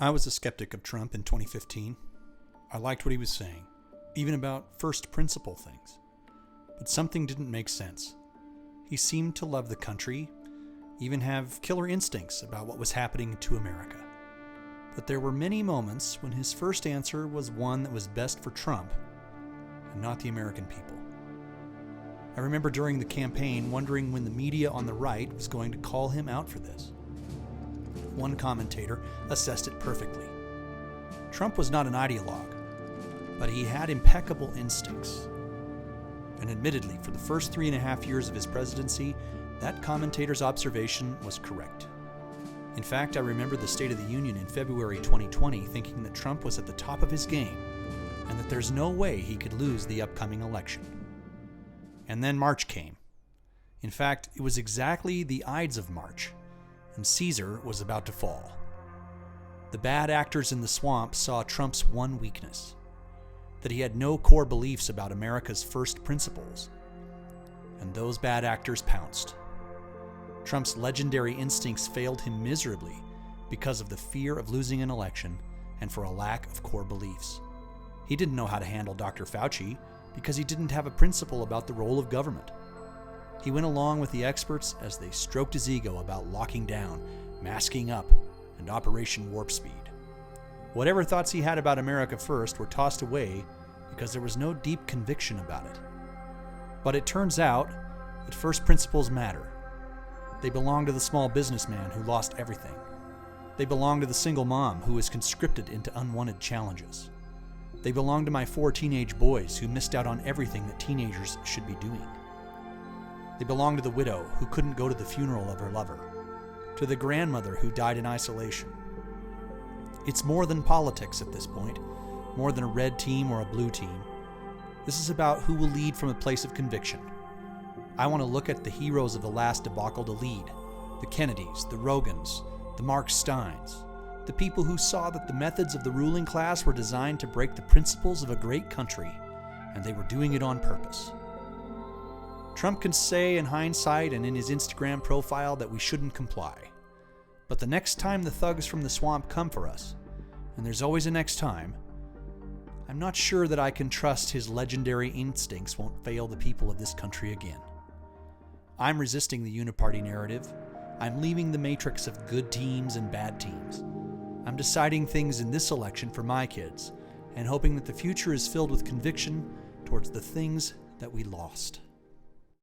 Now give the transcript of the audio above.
I was a skeptic of Trump in 2015. I liked what he was saying, even about first principle things. But something didn't make sense. He seemed to love the country, even have killer instincts about what was happening to America. But there were many moments when his first answer was one that was best for Trump and not the American people. I remember during the campaign wondering when the media on the right was going to call him out for this. One commentator assessed it perfectly. Trump was not an ideologue, but he had impeccable instincts. And admittedly, for the first 3.5 years of his presidency, that commentator's observation was correct. In fact, I remember the State of the Union in February 2020 thinking that Trump was at the top of his game and that there's no way he could lose the upcoming election. And then March came. In fact, it was exactly the Ides of March, and Caesar was about to fall. The bad actors in the swamp saw Trump's one weakness, that he had no core beliefs about America's first principles, and those bad actors pounced. Trump's legendary instincts failed him miserably because of the fear of losing an election and for a lack of core beliefs. He didn't know how to handle Dr. Fauci because he didn't have a principle about the role of government. He went along with the experts as they stroked his ego about locking down, masking up, and Operation Warp Speed. Whatever thoughts he had about America First were tossed away because there was no deep conviction about it. But it turns out that first principles matter. They belong to the small businessman who lost everything. They belong to the single mom who was conscripted into unwanted challenges. They belong to my 4 teenage boys who missed out on everything that teenagers should be doing. They belong to the widow who couldn't go to the funeral of her lover, to the grandmother who died in isolation. It's more than politics at this point, more than a red team or a blue team. This is about who will lead from a place of conviction. I want to look at the heroes of the last debacle to lead, the Kennedys, the Rogans, the Mark Steins, the people who saw that the methods of the ruling class were designed to break the principles of a great country, and they were doing it on purpose. Trump can say in hindsight and in his Instagram profile that we shouldn't comply. But the next time the thugs from the swamp come for us, and there's always a next time, I'm not sure that I can trust his legendary instincts won't fail the people of this country again. I'm resisting the uniparty narrative. I'm leaving the matrix of good teams and bad teams. I'm deciding things in this election for my kids and hoping that the future is filled with conviction towards the things that we lost.